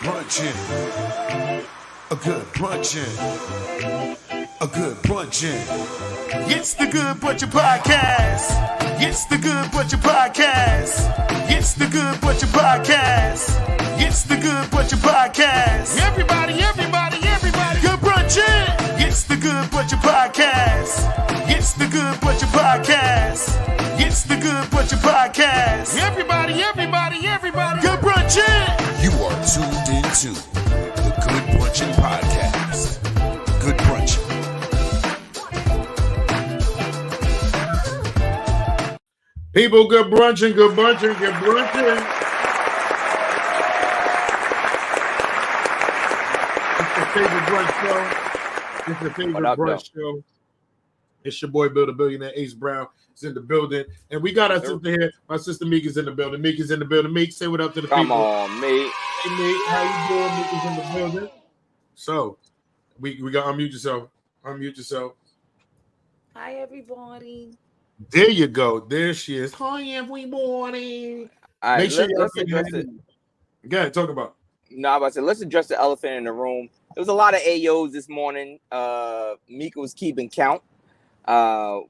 brunchin', a good brunchin', a good brunchin'. It's the Good Brunchin Podcast. It's the Good Brunchin Podcast. It's the Good Brunchin Podcast. It's the Good Brunchin Podcast. Everybody, good brunchin'. It's the Good Brunchin Podcast. It's the Good Brunchin Podcast. It's the Good Brunchin Podcast. Everybody, good brunchin'. You are tuned into the Good Brunchin Podcast. Good Brunchin. People, good brunchin', good brunchin', good brunchin'. It's your favorite brunch show. It's your favorite brunch show. It's your boy, Bill the Billionaire. Ace Brown is in the building. And we got our sister here. My sister Meek is in the building. Meek is in the building. Meek, say what up to the people. Come on, Meek. Hey, Meek, how you doing? Meek is in the building. So, we got to unmute yourself. Unmute yourself. Hi, everybody. There you go. There she is. Hi, everybody. All right, Make sure let's address it. Go ahead, talk about it. No, I was about to say, let's address the elephant in the room. There was a lot of AOs this morning. Mika was keeping count.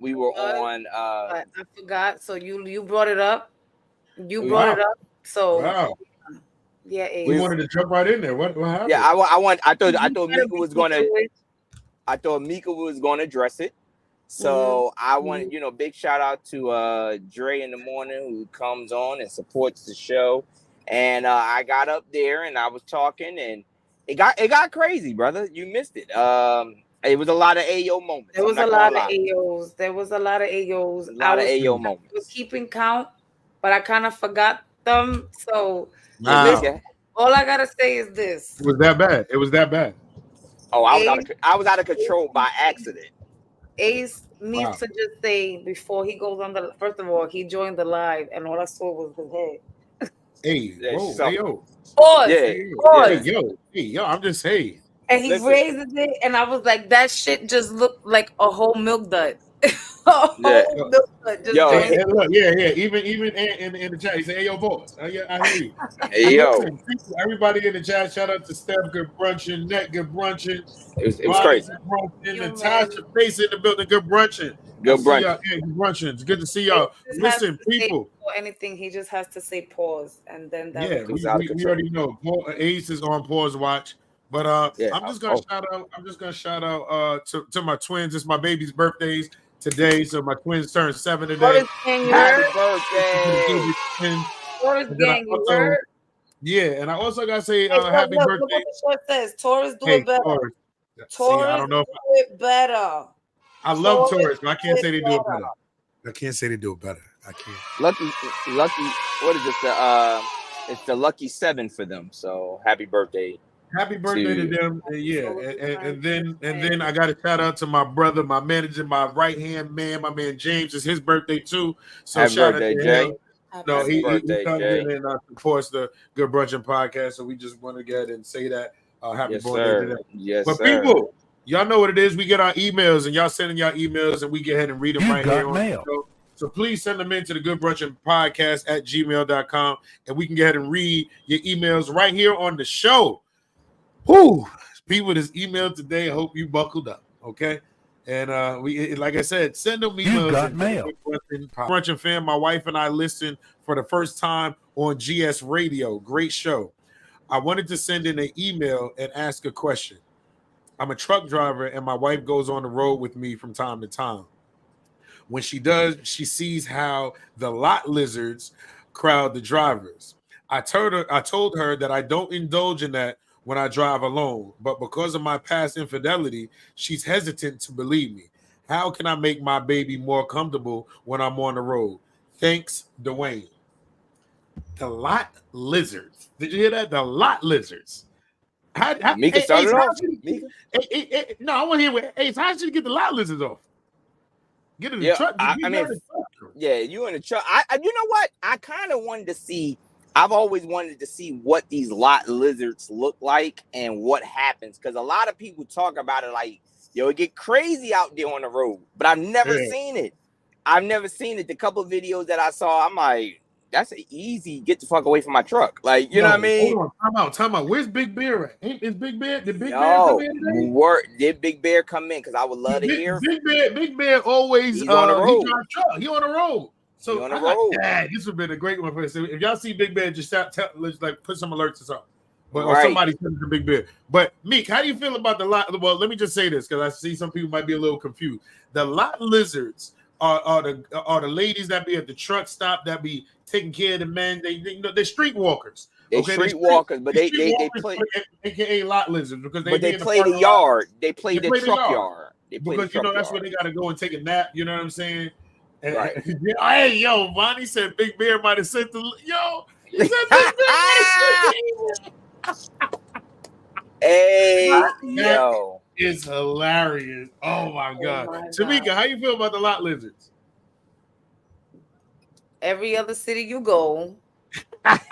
We were on. I forgot. So you brought it up. You brought it up. So wow. Yeah, we wanted to jump right in there. What happened? Yeah, I thought Mika was gonna. I thought Mika was gonna address it. So I wanted, big shout out to Dre in the morning who comes on and supports the show. And I got up there and I was talking and it got crazy, brother. You missed it. It was a lot of AO moments. There was a lot of AOs. There was a lot of AOs. A lot of AO moments. I was keeping count, but I kind of forgot them. So all I gotta say is this. It was that bad. It was that bad. Oh, I was out of control by accident. Ace needs to just say before he goes on the. First of all, he joined the live, and all I saw was his head. Hey, whoa, hey, yo. Pause. Hey, yo, I'm just saying. And he raises it, and I was like, that shit just looked like a whole milk dud. Milk dud. Even in the chat, he said, "Hey, yo, boss." I hear you. Hey, yo. Everybody in the chat, shout out to Steph, Good Brunchin, Net, Good Brunchin. It was crazy. Natasha Face in the building, Good Brunchin. Good Brunchin. Good Brunchin. It's good to see y'all. Listen, people. Or anything, he just has to say pause, and then that. Yeah, we already know. Ace is on pause watch. But I'm just gonna shout out to my twins. It's my baby's birthdays today, so my twins turned 7 today. Happy birthday! Yeah, and I also gotta say happy birthday. Look what the shirt says. Taurus do it better. Taurus I don't know do it better. I love Taurus, but I can't say they do it better. I can't say they do it better. I can't. Lucky. What is it? It's the lucky 7 for them. So happy birthday. Happy birthday to them. And then I got to shout out to my brother, my manager, my right hand man, my man James. It's his birthday too. So happy shout birthday, out to Jay. him. No, he comes in and supports the Good Brunchin Podcast. So we just want to get and say that happy birthday to them. Yes, but sir. People, y'all know what it is. We get our emails and y'all sending y'all emails and we get ahead and read them right here on the show. So please send them in to the Good Brunchin Podcast at gmail.com and we can get ahead and read your emails right here on the show. Whoo, people that's emailed today. I hope you buckled up, okay? And we, like I said, send them emails. You got mail. Brunchin fan, my wife and I listened for the first time on GS Radio. Great show. I wanted to send in an email and ask a question. I'm a truck driver, and my wife goes on the road with me from time to time. When she does, she sees how the lot lizards crowd the drivers. I told her that I don't indulge in that when I drive alone, but because of my past infidelity, she's hesitant to believe me. How can I make my baby more comfortable when I'm on the road? Thanks, Dwayne. The lot lizards. Did you hear that? The lot lizards. Mika started off. No, I want to hear what Ace. How should you get the lot lizards off? Get in the truck. You in the truck. You know what? I kind of wanted to see. I've always wanted to see what these lot lizards look like and what happens, because a lot of people talk about it like, yo, it get crazy out there on the road, but I've never seen it. The couple of videos that I saw, I'm like, that's an easy get the fuck away from my truck. Like, you know what I mean? Hold on, time out. Where's Big Bear at? Is Big Bear? Did Big Bear come in today? Did Big Bear come in? Because I would love to hear. Big Bear always he's on the road. He drives truck. He on the road. So this would have been a great one for us. So if y'all see Big Bear, just let's like put some alerts or something. But or somebody send the Big Bear. But Meek, how do you feel about the lot? Well, let me just say this because I see some people might be a little confused. The lot lizards are the ladies that be at the truck stop that be taking care of the men. They're streetwalkers. They're streetwalkers, but they play AKA lot lizards because they play the yard. They play the truck yard. Because that's where they gotta go and take a nap. You know what I'm saying? Right. Hey, yo, Bonnie said Big Bear might have sent the He said Big Bear. Hey, yo. It's hilarious. Oh my God. Tamika, how you feel about the lot lizards? Every other city you go. Every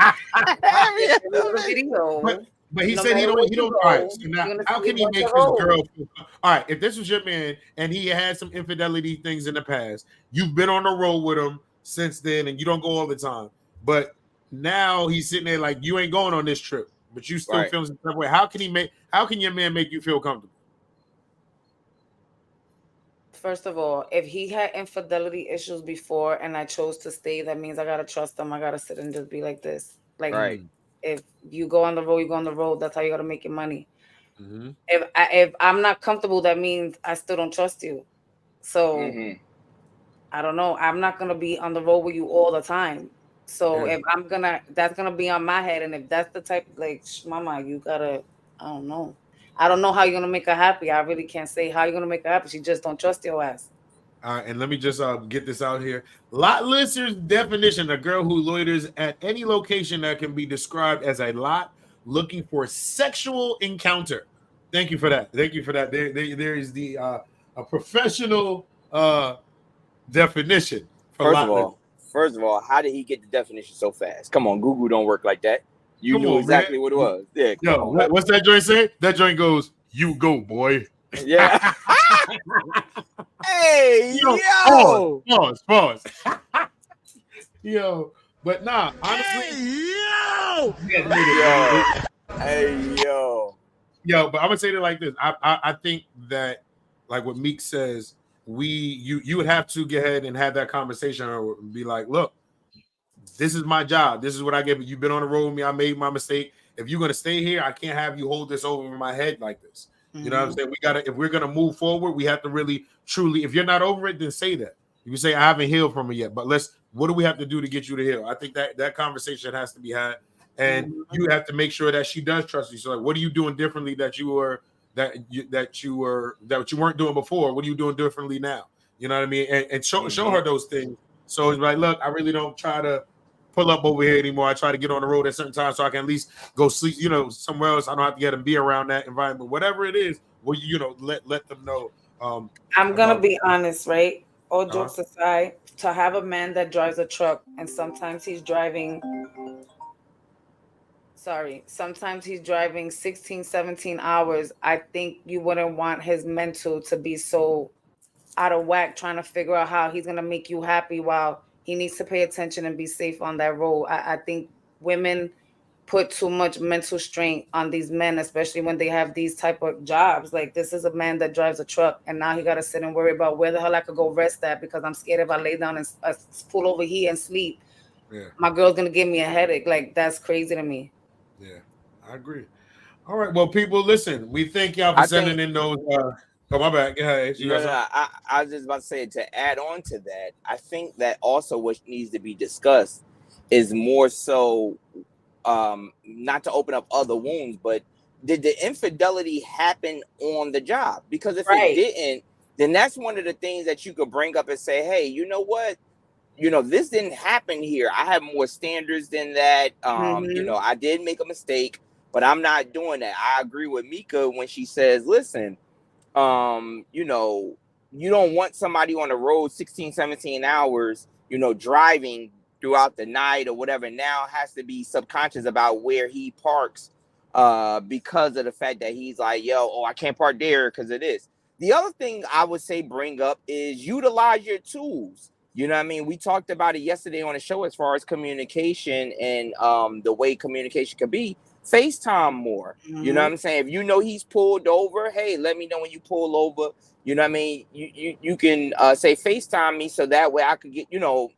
other video. But he said he don't. All right. So now, how can he make his girl feel? All right. If this was your man and he had some infidelity things in the past, you've been on the road with him since then, and you don't go all the time. But now he's sitting there like you ain't going on this trip, but you still feel some type of way. How can your man make you feel comfortable? First of all, if he had infidelity issues before and I chose to stay, that means I gotta trust him. I gotta sit and just be like this. Like, if you go on the road, you go on the road. That's how you gotta make your money. Mm-hmm. If I'm not comfortable, that means I still don't trust you. So I don't know. I'm not gonna be on the road with you all the time. So if that's gonna be on my head. And if that's the type, like, mama, you gotta, I don't know how you're gonna make her happy. I really can't say how you're gonna make her happy. She just don't trust your ass. All right, and let me just get this out here. Lot lizard's definition: a girl who loiters at any location that can be described as a lot, looking for sexual encounter. Thank you for that. There is the a professional definition for First of all, how did he get the definition so fast? Come on, Google don't work like that. You knew exactly what it was. Yeah. Yo, what's that joint say? That joint goes, "You go, boy." Yeah. Hey, yo. Pause. Yo, but nah, honestly. Hey, yo. Yo, but I'm gonna say it like this. I think that, like what Meek says, you would have to get ahead and have that conversation or be like, look, this is my job. This is what I get. You've been on the road with me. I made my mistake. If you're gonna stay here, I can't have you hold this over my head like this. You know what I'm saying? If we're gonna move forward, we have to really truly, if you're not over it, then say that. You can say I haven't healed from it yet, but what do we have to do to get you to heal? I think that conversation has to be had, and you have to make sure that she does trust you. So like, what are you doing differently that you weren't doing before? What are you doing differently now? You know what I mean? And show her those things. So it's like, look, I really don't try to pull up over here anymore. I try to get on the road at certain times so I can at least go sleep, somewhere else. I don't have to get and be around that environment. Whatever it is, well, let them know. I'm gonna be honest, right? All jokes aside, to have a man that drives a truck and sometimes he's driving 16, 17 hours, I think you wouldn't want his mental to be so out of whack trying to figure out how he's gonna make you happy while he needs to pay attention and be safe on that road. I think women put too much mental strain on these men, especially when they have these type of jobs. Like, this is a man that drives a truck, and now he got to sit and worry about where the hell I could go rest at because I'm scared if I lay down and pull over here and sleep, my girl's going to give me a headache. Like, that's crazy to me. Yeah, I agree. All right. Well, people, listen, we thank y'all for sending in those. Oh, my bad. I was just about to say, to add on to that, I think that also what needs to be discussed is more so, not to open up other wounds, but did the infidelity happen on the job? Because if it didn't, then that's one of the things that you could bring up and say, hey, you know what? This didn't happen here. I have more standards than that. I did make a mistake, but I'm not doing that. I agree with Mika when she says, listen, you don't want somebody on the road 16, 17 hours, driving throughout the night or whatever, now has to be subconscious about where he parks because of the fact that he's like, I can't park there because of this. The other thing I would say bring up is utilize your tools. You know what I mean? We talked about it yesterday on the show as far as communication and the way communication could be. FaceTime more. You know what I'm saying? If you know he's pulled over, hey, let me know when you pull over. You know what I mean? You can say FaceTime me so that way I could get, don't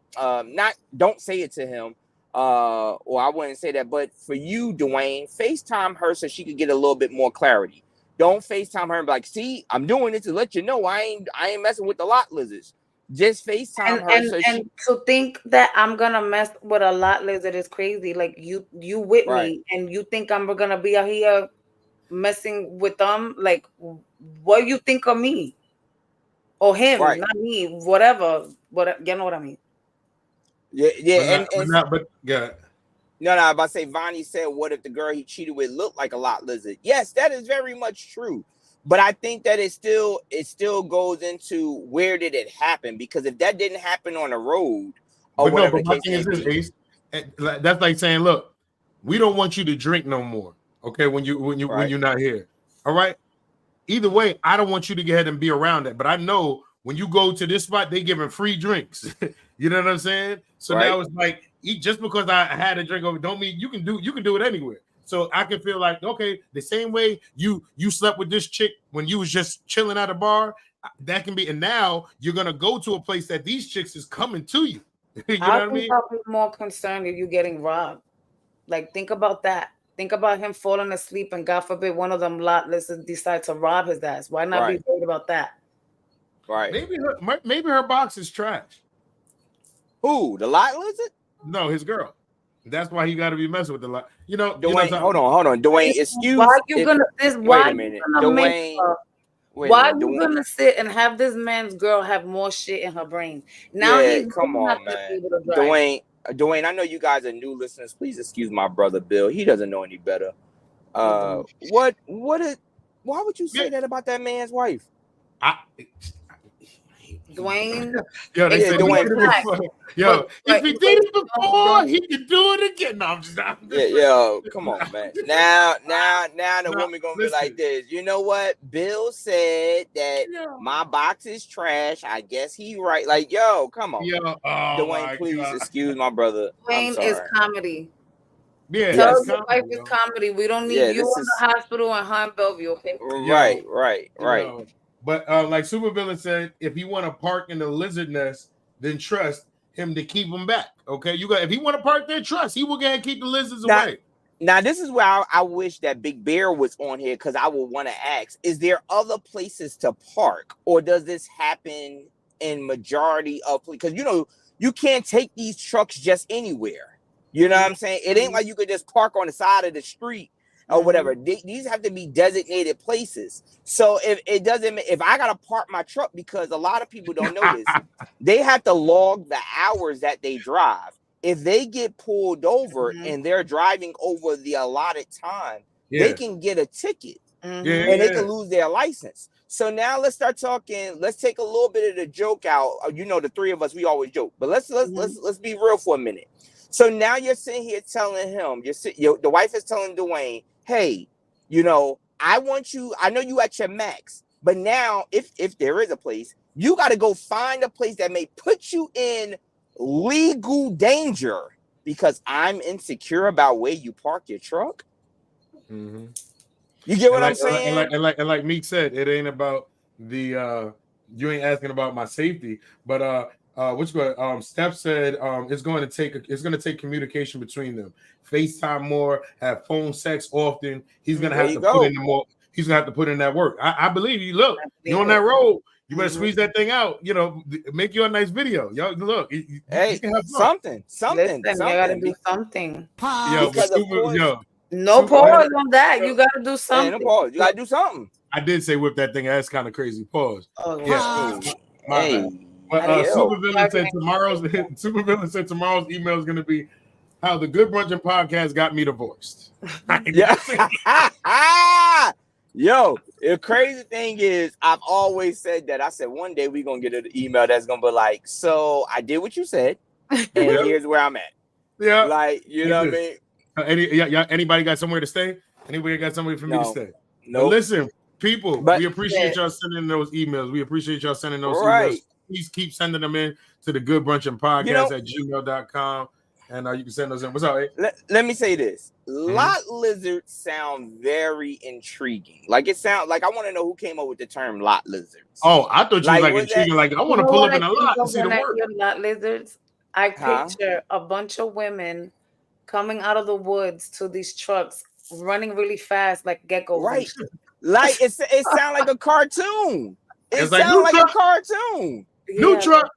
say it to him. Or I wouldn't say that, but for you, Dwayne, FaceTime her so she could get a little bit more clarity. Don't FaceTime her and be like, see, I'm doing it to let you know I ain't messing with the lot lizards. Just FaceTime her. And to think that I'm gonna mess with a lot lizard is crazy. Like you with me, and you think I'm gonna be out here messing with them. Like, what do you think of me or him? Not me. Whatever. You know what I mean? Yeah. No, I'm about to say, Vonnie said, what if the girl he cheated with looked like a lot lizard? Yes, that is very much true. But I think that it still goes into where did it happen? Because if that didn't happen on the road, or whatever the case may be, Ace, that's like saying, look, we don't want you to drink no more. Okay, when you're not here. All right. Either way, I don't want you to get ahead and be around it. But I know when you go to this spot, they giving free drinks. You know what I'm saying? So now it's like, just because I had a drink over, don't mean you can do it anywhere. So I can feel like, okay, the same way you slept with this chick when you was just chilling at a bar, that can be, and now you're gonna go to a place that these chicks is coming to you. You know what I mean? I'll be more concerned if you're getting robbed. Like, think about that. Think about him falling asleep and God forbid one of them lot lizards decide to rob his ass. Why not be worried about that? Right. Maybe her box is trash. Who? The lot lizard? No, his girl. That's why he got to be messing with the lot. Dwayne, hold on. Dwayne, excuse me. Why you gonna sit and have this man's girl have more shit in her brain? Now come on, man. Dwayne, I know you guys are new listeners. Please excuse my brother Bill. He doesn't know any better. Why would you say that about that man's wife? Dwayne. If he did it before, he can do it again. No, I'm just come on, man. Now the woman gonna be like this. You know what? Bill said that my box is trash. I guess he right. Like, come on. Dwayne, please excuse my brother. Dwayne is comedy. Yeah, tell your wife is comedy. We don't need you in the hospital and her in Bellevue. Okay? Right. But like Supervillain said, if you want to park in the lizard nest, then trust him to keep him back. Okay, if he want to park there, trust he will go ahead and keep the lizards away. Now, this is where I wish that Big Bear was on here, because I would want to ask: is there other places to park, or does this happen in majority of? Because you can't take these trucks just anywhere. You know what I'm saying? It ain't like you could just park on the side of the street or whatever. These have to be designated places. So if I gotta park my truck, because a lot of people don't know this, they have to log the hours that they drive. If they get pulled over and they're driving over the allotted time, they can get a ticket and they can lose their license. So now let's start talking. Let's take a little bit of the joke out. The three of us, we always joke, but let's be real for a minute. So now you're sitting here telling him, the wife is telling Dwayne, hey, I know you at your max, but now if there is a place, you got to go find a place that may put you in legal danger because I'm insecure about where you park your truck. Mm-hmm. You get what I'm saying? And like Meek said, it ain't about the you ain't asking about my safety, but Steph said it's going to take communication between them. FaceTime more, have phone sex often. He's gonna have to put in more. He's gonna have to put in that work. I believe you. Look, you're on that road. You better squeeze that thing out. Make you a nice video. Y'all look. You can have something. Listen, you gotta do something. No pause on that. You gotta do something. No pause. You gotta do something. I did say whip that thing. That's kind of crazy. Pause. Hey. But Supervillain said tomorrow's email is going to be how the Good Brunchin Podcast got me divorced. Yo, the crazy thing is, I've always said that. I said one day we're going to get an email that's going to be like, so I did what you said, and here's where I'm at. Yeah. Like, you know what I mean? Anybody got somewhere to stay? Anybody got somewhere for me to stay? No. Listen, people, we appreciate y'all sending those emails. We appreciate y'all sending those emails. please keep sending them in to the Good Brunchin Podcast at gmail.com. And you can send those in. What's up, let me say this. Lot lizards sound very intriguing. Like it sounds like I want to know who came up with the term lot lizards. Oh, I thought you were intriguing. Like I want to pull up in a lot and see the word. Lot lizards. I picture a bunch of women coming out of the woods to these trucks, running really fast like geckos. Right. Like it sounds like a cartoon. It sounds like a cartoon. New truck.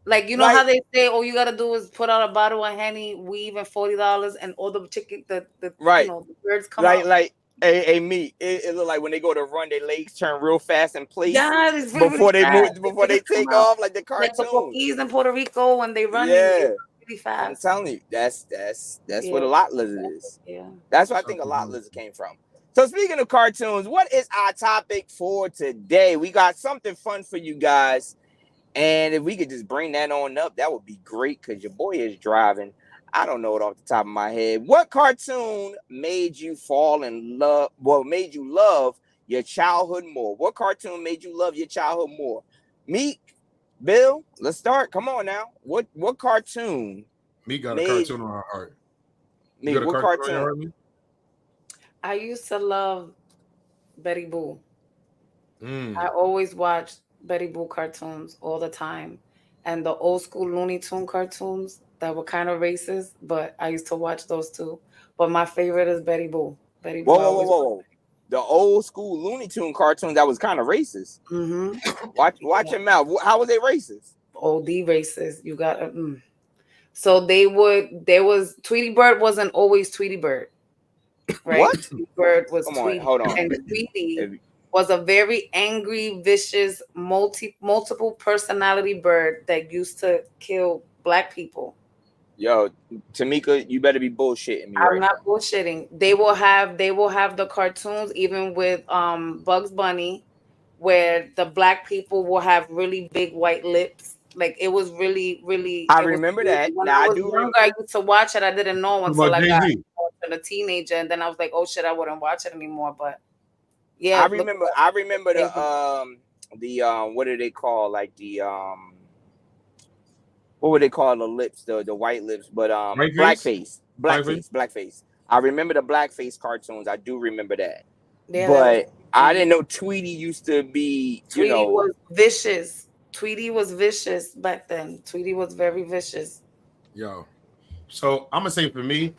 Like, you know how they say, all you got to do is put out a bottle of Henny, weave, and $40, and all the chicken, the birds come out. Like, me. It look like when they go to run, their legs turn real fast in place before they take off, like the cartoon. Like the Porkies in Puerto Rico when they run really fast. I'm telling you, that's what a lot lizard is. Yeah. That's what I think a lot lizard came from. So speaking of cartoons, what is our topic for today? We got something fun for you guys. And if we could just bring that on up, that would be great because your boy is driving. I don't know it off the top of my head. What cartoon made you fall in love? Well, made you love your childhood more? What cartoon made you love your childhood more? Meek, Bill, let's start. Come on now. What cartoon? Meek got a cartoon on our heart. Meek, what cartoon? I used to love Betty Boo. I always watched Betty Boo cartoons all the time, and the old school Looney Tune cartoons that were kind of racist, but I used to watch those too. But my favorite is Betty Boo. Betty Boo. Whoa. The old school Looney Tune cartoon that was kind of racist. Watch your mouth. How was they racist? OD racist. You got So there was Tweety Bird wasn't always Tweety Bird. Right? What? Tweety Bird was Tweety. Hold on. And Tweety was a very angry, vicious, multiple personality bird that used to kill Black people. Yo, Tamika, you better be bullshitting me. I'm not bullshitting. They will have the cartoons even with Bugs Bunny, where the Black people will have really big white lips. Like it was really, really. I remember that. When I was younger, I used to watch it. I didn't know until I got a teenager, and then I was like, "Oh shit, I wouldn't watch it anymore." But yeah, I remember the what do they call like the what would they call the lips, the white lips, but blackface. I remember the blackface cartoons. I do remember that. Yeah, but I didn't know Tweety used to be. Tweety was vicious. Tweety was vicious back then. Tweety was very vicious. Yo, so I'm gonna say for me,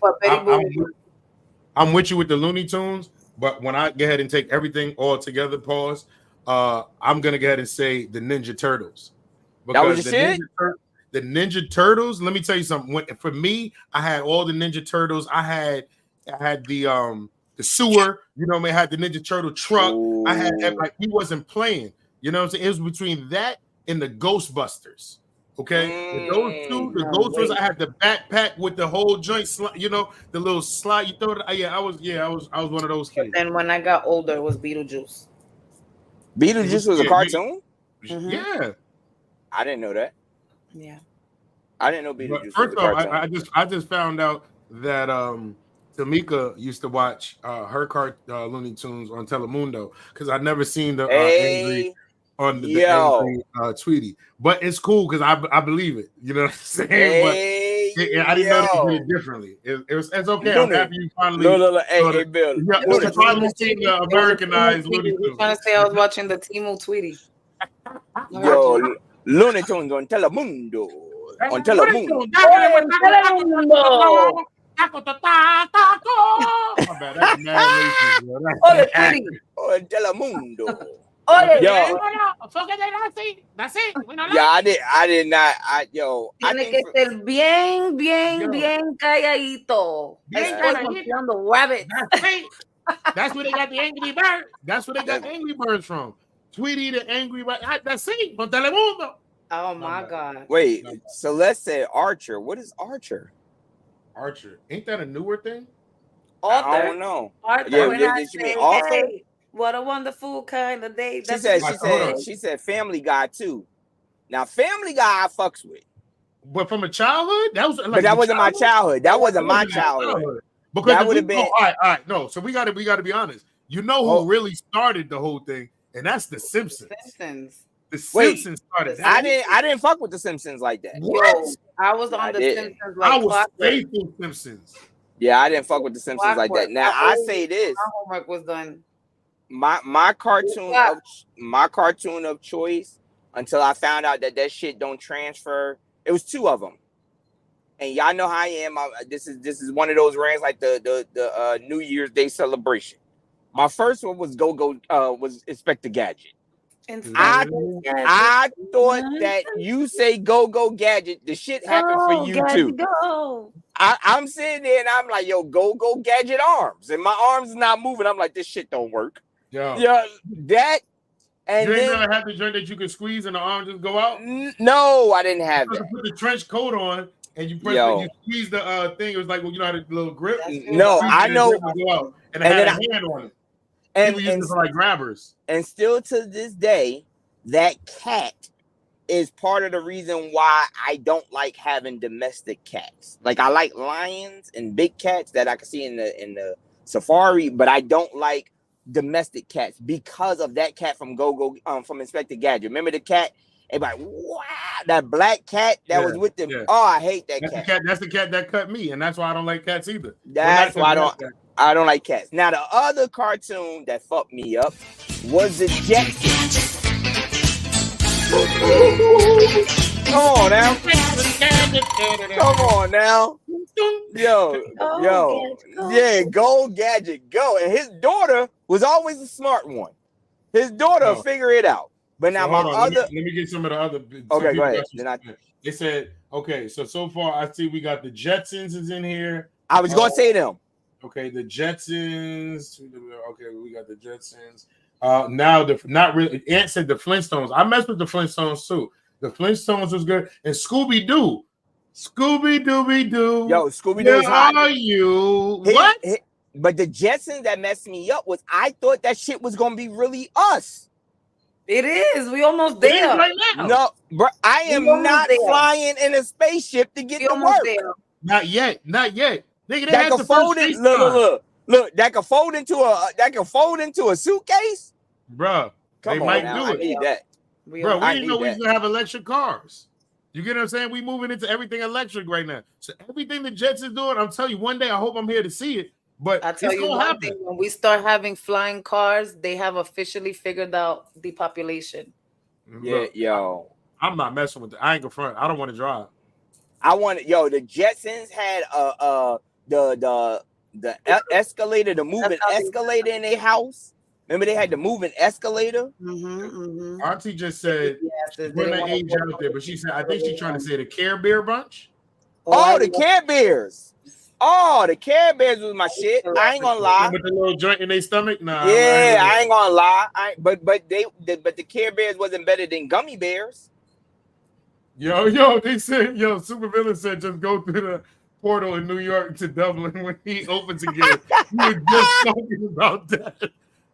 I'm with you with the Looney Tunes, but when I go ahead and take everything all together, pause. I'm gonna go ahead and say the Ninja Turtles. That was your shit? The Ninja Turtles. Let me tell you something. For me, I had all the Ninja Turtles. I had the sewer. You know, I had the Ninja Turtle truck. Ooh. I had he wasn't playing. You know what I'm saying? It was between that and the Ghostbusters. Okay, with those two, the Ghostbusters. I had the backpack with the whole joint. You know, the little slide you throw it. I was one of those kids. And when I got older, it was Beetlejuice. Beetlejuice was a cartoon. Yeah, I didn't know that. Yeah, I didn't know Beetlejuice. First of all, I just found out that Tamika used to watch her Looney Tunes on Telemundo because I'd never seen the angry on the angry Tweety. But it's cool because I believe it. You know what I'm saying? But I didn't know they did it differently. It's okay. I'm happy you finally. No. Hey, Bill. Yeah, finally seen the Americanized Looney Tunes. I'm trying to say I was watching the Timu Tweety. Yo, Looney Tunes on Telemundo. On Telemundo. My bad. That's mad racist, bro. On Telemundo. Yo, that's it. I did not. Tiene que ser bien calladito. Estoy rabbits. That's where they got the Angry Bird. That's where they got the Angry Birds from. Tweety the Angry Bird. That's it. From Telemundo. Oh my God. Wait, Celeste said Archer. What is Archer? Archer. Ain't that a newer thing? Arthur. I don't know. Arthur. Did you mean Arthur? Hey, what a wonderful kind of day. She said Family Guy too. Now Family Guy I fucks with. But from a childhood? That wasn't my childhood. That wasn't my childhood. Because that would have been all right. No, so we got to be honest. You know who really started the whole thing, and that's the Simpsons. The Simpsons started that. I didn't fuck with the Simpsons like that. Yo, I was on the Simpsons like I was faithful Simpsons. Yeah, I didn't fuck with the Simpsons like that. Now I say this. My homework was done. My cartoon of choice until I found out that shit don't transfer. It was 2 of them. And y'all know how I am. This is one of those rants like the New Year's Day celebration. My first one was was Inspector Gadget. I thought that you say go Gadget, the shit happened for you too. Go. I'm sitting there and I'm like, yo, go Gadget arms, and my arms is not moving. I'm like, this shit don't work. Yeah, that. And you ain't never had the joint that you could squeeze and the arm just go out? No, I didn't have that. Put the trench coat on and you press you squeeze the thing. It was like, well, you know how the little grip? No, I know. And it had a hand on it. And people use it for like grabbers. And still to this day, that cat is part of the reason why I don't like having domestic cats. Like I like lions and big cats that I can see in the safari, but I don't like domestic cats because of that cat from from Inspector Gadget. Remember the cat? Everybody, wow, that black cat that was with them. Yeah. Oh, I hate that cat. That's the cat that cut me, and that's why I don't like cats either. That's why I don't like cats. Now the other cartoon that fucked me up was the Jetsons. Come on now. Yo. Yeah, go Gadget, go. And his daughter was always the smart one. His daughter figure it out. But now let me get some of the other. Okay, go ahead. They said, okay, so far I see we got the Jetsons is in here. I was going to say them. Okay, the Jetsons. Okay, we got the Jetsons. Now not really. Ant said the Flintstones. I messed with the Flintstones too. The Flintstones was good, and Scooby Doo. Scooby Dooby Doo. Yo, Scooby Doo is hot. Where are you? What? But the Jetsons that messed me up was I thought that shit was gonna be really us. It is. We almost there right now. No, bro, I am not flying in a spaceship to get to work. There. Not yet. Nigga, that can fold in. Look. That can fold into a suitcase. Bruh, they might do it. I need that. We didn't know we was gonna have electric cars. You get what I'm saying? We moving into everything electric right now. So everything the Jets is doing, I'm telling you, one day I hope I'm here to see it. But I tell you one thing, when we start having flying cars, they have officially figured out the population. Yeah, yo. I'm not messing with it. I ain't gonna front. I don't want to drive. The Jetsons had the escalator, the moving escalator in their house. Remember they had the moving escalator? Auntie just said when they age out there, but she said I think she's trying to say the Care Bear bunch. Oh, the Care Bears. Oh, the Care Bears was my shit. I ain't gonna lie. With the little joint in their stomach? Nah. Yeah, I ain't gonna lie. But the Care Bears wasn't better than gummy bears. Yo, they said, Supervillain said just go through the portal in New York to Dublin when he opens again. We were just talking about that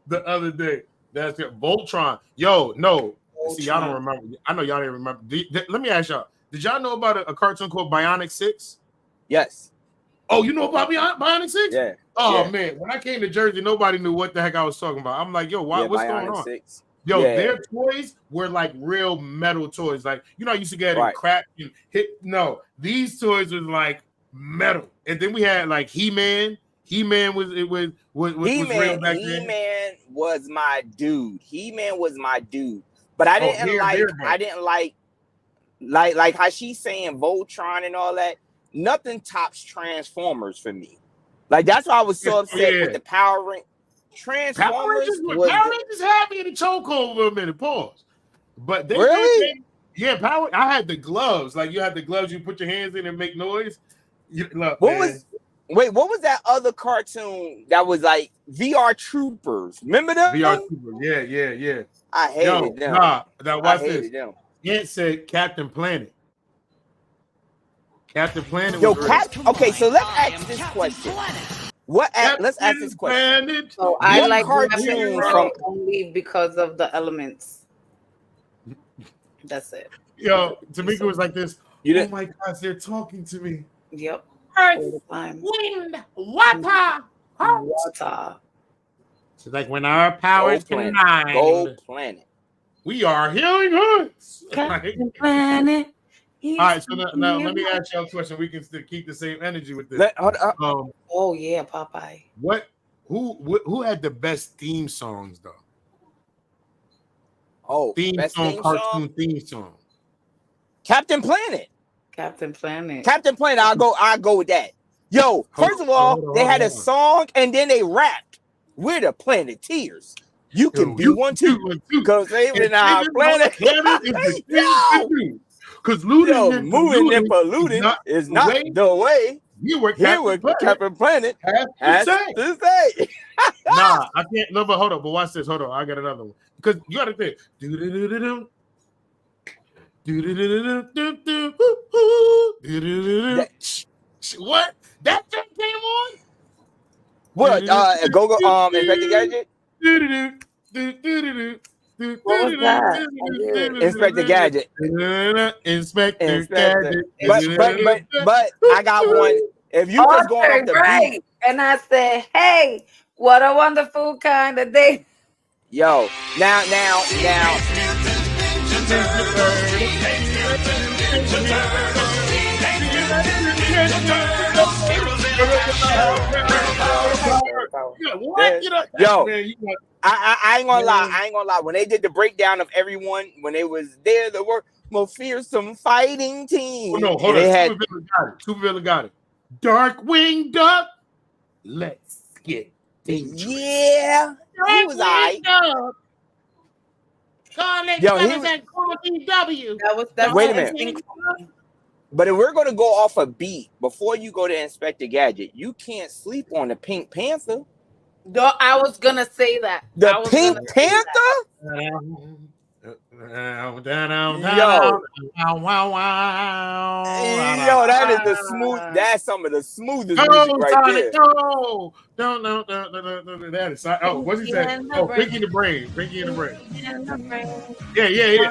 the other day. That's it. Voltron. Yo, no. Voltron. See, y'all don't remember. I know y'all didn't remember. Let me ask y'all. Did y'all know about a cartoon called Bionic 6? Yes. Oh, you know about Bionic 6? Yeah. Oh, man. When I came to Jersey, nobody knew what the heck I was talking about. I'm like, yo, what's Bionic going on? 6. Yo, their toys were like real metal toys. Like, I used to get it cracked and hit. No, these toys was like metal. And then we had like He-Man. He-Man was real back then. He-Man was my dude. But I didn't like how she's saying Voltron and all that. Nothing tops Transformers for me. Like that's why I was so upset with the Power Rangers. Power Rangers had me in the chokehold for a minute. Pause. But they really? Power. I had the gloves. Like you had the gloves you put your hands in and make noise. What was that other cartoon that was like VR Troopers? Remember them? VR Troopers. Yeah. I hated them. Watch this. It said Captain Planet. Captain Planet. Okay, so let's ask this question. Let's ask this question. So I like cartoon from only because of the elements. That's it. Yo, Tamika was like this. Oh my gosh, they're talking to me. Yep. Earth, wind, water. She's like when our powers combine. Go planet. We are healing hoods. Captain Planet. All right, so now let me ask y'all a question. We can still keep the same energy with this. Oh yeah, Popeye. Who had the best theme songs though? Theme cartoon song? Theme song. Captain Planet. Captain Planet. I'll go with that. Yo, first of all, they had a song and then they rapped. We're the Planeteers. You can be one too. Because they were in our planet. Because looting moving and polluting is not the way. You were Captain Planet has to say. Nah, I can't. No, but hold on. But watch this. Hold on. I got another one. Because you got to think. What? That thing came on? What? Go Inspector Gadget? What was that? Inspector Gadget. Inspector Gadget. But I got one. If you just going off the beat. And I said, hey, what a wonderful kind of day. Yo, now. Yo, I ain't gonna lie. When they did the breakdown of everyone, when they was there, the most fearsome fighting team. Oh, no, hold on. Supervillain got it. Darkwing Duck. Let's get dangerous. Yeah, he was alright. Wait a minute. But if we're gonna go off a beat, before you go to Inspector Gadget, you can't sleep on the Pink Panther. No, I was gonna say that. The Pink Panther? Yo, that is the smooth. That's some of the smoothest music right there. No. That is. Oh, what's he saying? Oh, Pinky in the Brain. Yeah.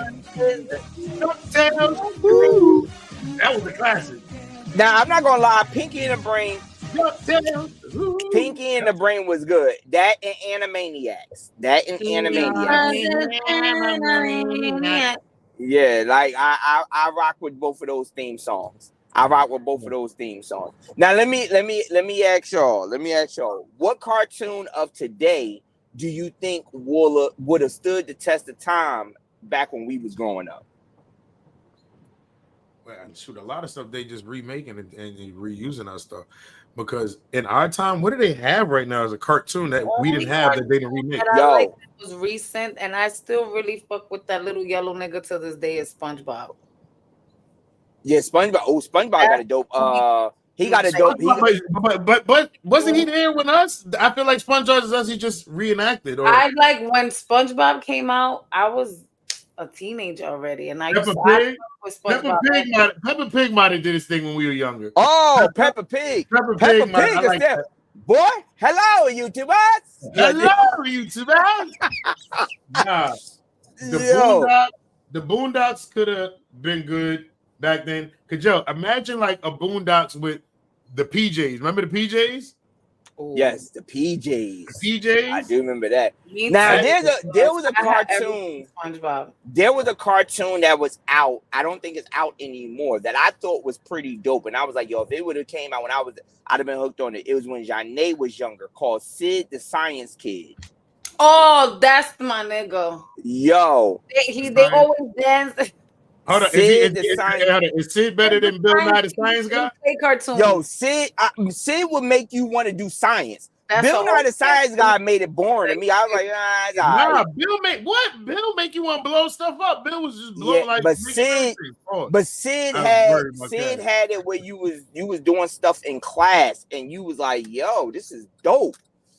That was a classic. Now I'm not gonna lie, Pinky in the Brain. Pinky in the Brain was good. That and Animaniacs. Yeah, like I rock with both of those theme songs. Now let me ask y'all. What cartoon of today do you think would have stood the test of time back when we was growing up? Well, shoot, a lot of stuff they just remaking and reusing our stuff. Because in our time, what do they have right now as a cartoon that we didn't have that they didn't remake? It was recent, and I still really fuck with that little yellow nigga to this day is SpongeBob. Yeah, SpongeBob. Oh, SpongeBob got a dope. He got a dope. But wasn't he there with us? I feel like SpongeBob is actually just reenacted. I like when SpongeBob came out. I was a teenager already, and Peppa Pig might have did his thing when we were younger. Oh, Peppa Pig. Peppa Pig is there. Boy, hello, YouTubers. Nah, the Boondocks could have been good back then. Could you imagine like a Boondocks with the PJs? Remember the PJs? Ooh. Yes, the PJs. I do remember that. Now there was a cartoon. SpongeBob. There was a cartoon that was out. I don't think it's out anymore. That I thought was pretty dope, and I was like, "Yo, if it would have came out when I'd have been hooked on it." It was when Janae was younger, called Sid the Science Kid. Oh, that's my nigga. Yo, they always dance. Hold on, is Sid better than Bill Nye the Science Guy? Cartoon. Yo, Sid will make you want to do science. Bill Nye the Science Guy made it boring to me. I was like, nah, Bill make you want to blow stuff up. Bill was just blowing but Sid had it where you was doing stuff in class and you was like, yo, this is dope.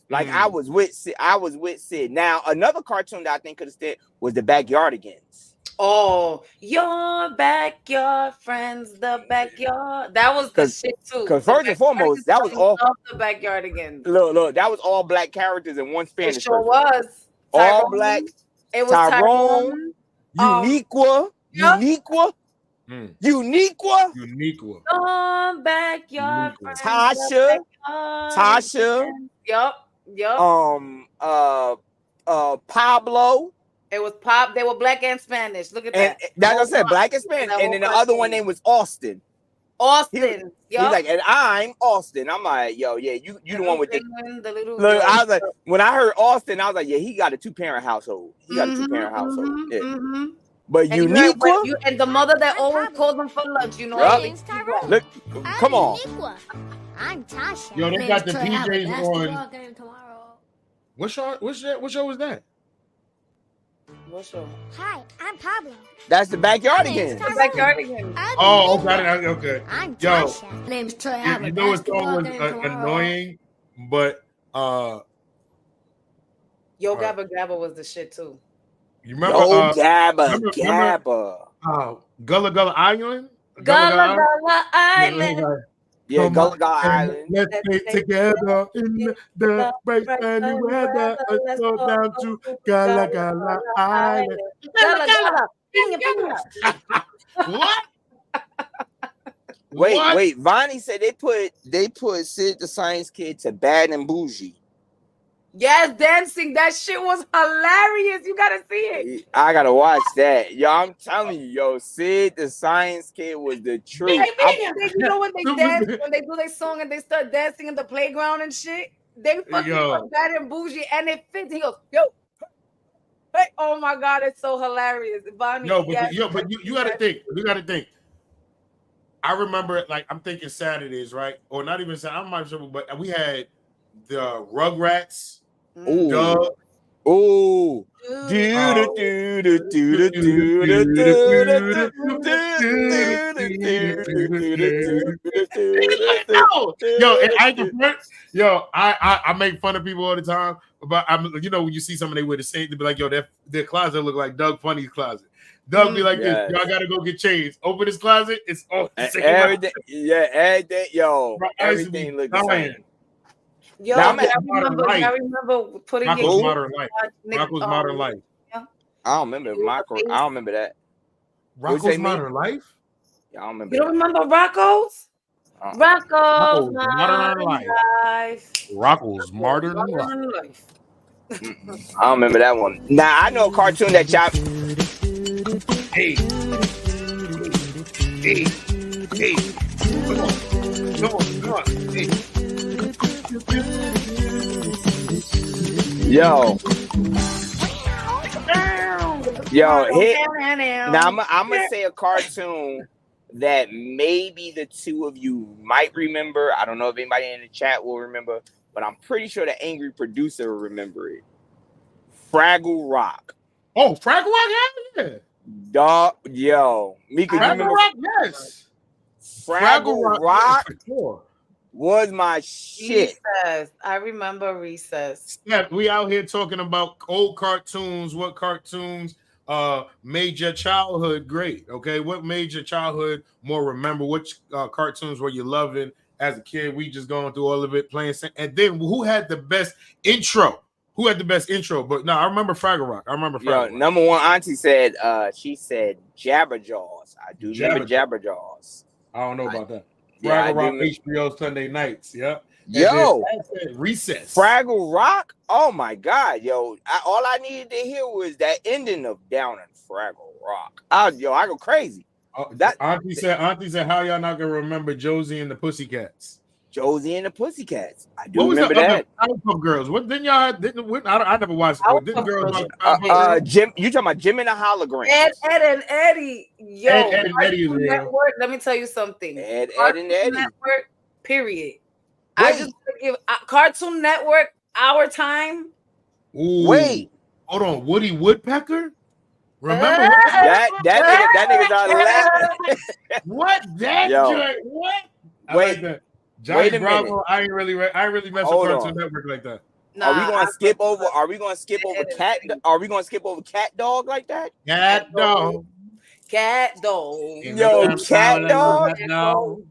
Like I was with Sid. Now another cartoon that I think could have stayed was the Backyardigans. Oh, your backyard friends, the backyard. That was the shit too. Because first and foremost, that was all the Backyardigans. Look, that was all black characters in one Spanish. It sure was. All black. It was Tyrone, Uniqua. Backyard. Tasha. Yup. Pablo. It was pop. They were black and Spanish. Look at that. That's what I said, black and Spanish. And then the other one name was Austin. Austin. He's like, and I'm Austin. I'm like, yo, yeah, you the one with the little. Look, I was like, when I heard Austin, I was like, yeah, he got a 2-parent household. He got a 2-parent household. Yeah. But and Uniqua, and the mother that always calls them for lunch, you know. Look, come on. I'm Tasha. Yo, they got the PJs on. What show was that? What show? Hi, I'm Pablo. That's the Backyardigans. The Backyardigans. Oh, okay. I'm Yo, Tasha. Name's Troy. You know it's always annoying, but Yo Gabba Gabba was the shit too. You remember? Gabba. Gullah Gullah Island. Gullah Gullah Island. Yeah, Gullah Gullah Island. Let's stay together in the bright sunny weather. Let's go down to Gullah Gullah Island. Gullah What? Wait. Vonnie said they put Sid the Science Kid to Bad and Bougie. Yes, dancing. That shit was hilarious. You gotta see it. I gotta watch that. Yo, I'm telling you, Sid the Science Kid was the truth. You know when they dance, when they do their song and they start dancing in the playground and shit, they fucking put Bad and Bougie and it fits. He goes, yo. Hey, oh my God, it's so hilarious. Bonnie, but you gotta think. You gotta think. I remember, like, I'm thinking Saturdays, right? Or not even Saturdays. I'm not sure, but we had the Rugrats. Yo, I make fun of people all the time, but when you see somebody with the same, they be like, yo, their closet look like Doug Funny's closet. Doug be like this, y'all gotta go get changed. Open his closet, it's all the same. Everything, everything looks the same. Yo, I remember putting Rocco's Modern Life. Yeah. I don't remember I don't remember that. Rocco's Modern Life? Yeah, I don't remember. You don't remember Rocco's? Rocco's Modern Life. Rocco's Modern Life. I don't remember that one. Now I know a cartoon that y'all. Hey. Come on. Hey. Yo, hit. Now I'm gonna say a cartoon that maybe the two of you might remember. I don't know if anybody in the chat will remember, but I'm pretty sure the angry producer will remember it. Fraggle Rock. Oh, Fraggle Rock, yeah. Dog, yo, Mika, Fraggle you remember? Rock, yes. Fraggle Rock was my shit. Recess. I remember Recess. Yeah, we out here talking about old cartoons. What cartoons made your childhood great? Okay, what made your childhood more remember? Which cartoons were you loving as a kid? We just going through all of it, playing. And then who had the best intro? But no, I remember Fraggle Rock. Rock. Number one, Auntie said, she said Jabberjaws. I do remember Jabberjaws. I don't know about that. Fraggle Rock, HBO Sunday nights. Yep. Yo, Recess. Fraggle Rock. Oh my God, yo! All I needed to hear was that ending of Down in Fraggle Rock. I go crazy. Auntie said, how y'all not gonna remember Josie and the Pussycats? Josie and the Pussycats. I do remember that. Powerpuff Girls. What didn't y'all? I never watched it. Didn't girls? Jim. You talking about Jim and the Holograms? Ed and Eddie. Yo, Ed and Eddie. Network, let me tell you something. Ed and Eddie. Network. Period. I just give Cartoon Network our time. Ooh. Wait, hold on. Woody Woodpecker. Remember that nigga's on What that joint? What? Wait. Like Johnny Bravo, I ain't really mess with Cartoon Network like that. Nah, Are we gonna skip over Cat? Are we gonna skip over Cat Dog like that? Cat Dog. Yo, Cat Dog. No.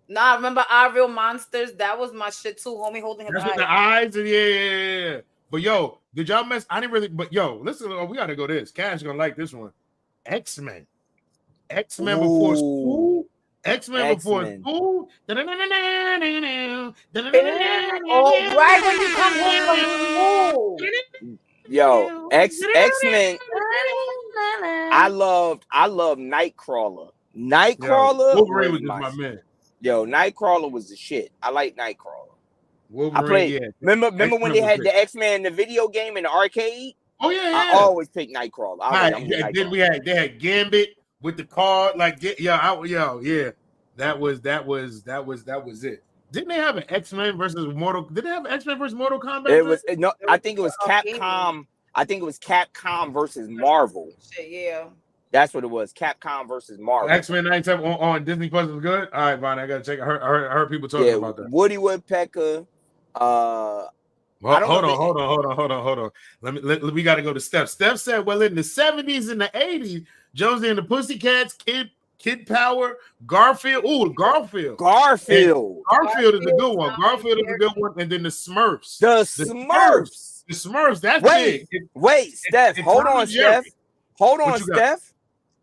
Nah, remember Our Real Monsters? That was my shit too, homie. Holding his eyes. The eyes, yeah. But yo, did y'all mess? I didn't really. But yo, listen, we gotta go this. Cash gonna like this one. X-Men before school. X-Men before school. Oh, right when you come home from school. Yo, X-Men. I loved Nightcrawler. Nightcrawler Wolverine was just my man. Yo, Nightcrawler was the shit. I like Nightcrawler. Wolverine, I played. Yeah. Remember when they had the X-Men in the video game in the arcade? Oh yeah. I always pick Nightcrawler. Then they had Gambit with the card. Like yeah. That was it. Didn't they have an X-Men versus Mortal? Did they have an X-Men versus Mortal Kombat? I think it was Capcom. I think it was Capcom versus Marvel. Yeah. That's what it was. Capcom versus Marvel. X-Men 97 on Disney Plus was good. All right, Bonnie, I gotta check. I heard people talking about that. Woody Woodpecker. Hold on. We gotta go to Steph. Steph said, well, in the 70s and the 80s, Jonesy and the Pussycats, Kid Power, Garfield. Ooh, Garfield is a good one. Garfield is a good one. And then the Smurfs. The Smurfs. That's big. Wait, Steph. Hold on, Steph.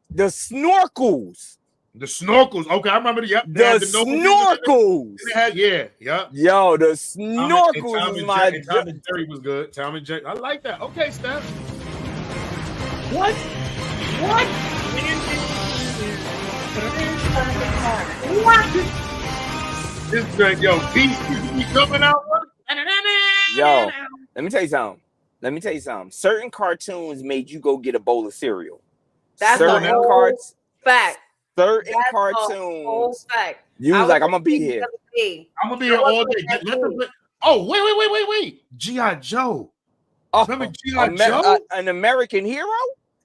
The Snorkels. Okay, I remember. Yep. The Snorkels. Yo, the Snorkels is my. Tom and Jerry was good. Tom and Jerry. I like that. Okay, Steph. What? This great, yo. Peace coming out. Yo, let me tell you something. Certain cartoons made you go get a bowl of cereal. That's a whole fact. Certain cartoons. You was like, I'm gonna be here. I'm gonna be here all day. Oh, wait. G.I. Joe. Oh, remember G.I. Joe? An American hero?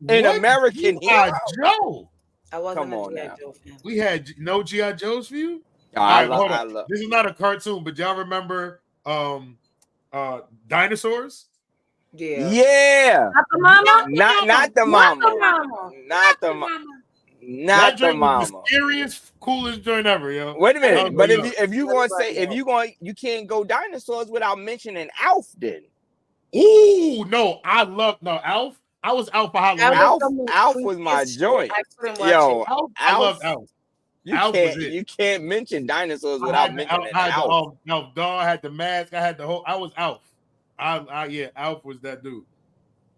An American hero. Joe. I wasn't Come on now. Joe fan. We had no G.I. Joes for you? I love. This is not a cartoon, but y'all remember dinosaurs? Yeah. Not the mama? Not the mama. Not the mama. The scariest, coolest joint ever, yo. Wait a minute. But if you can't go dinosaurs without mentioning Alf then. Ooh, no, Alf. I was Alf for Halloween. Alf was my joint. Yo, I love Alf. You can't mention dinosaurs without mentioning Alf. No, dog had the mask. I was Alf. Alf was that dude.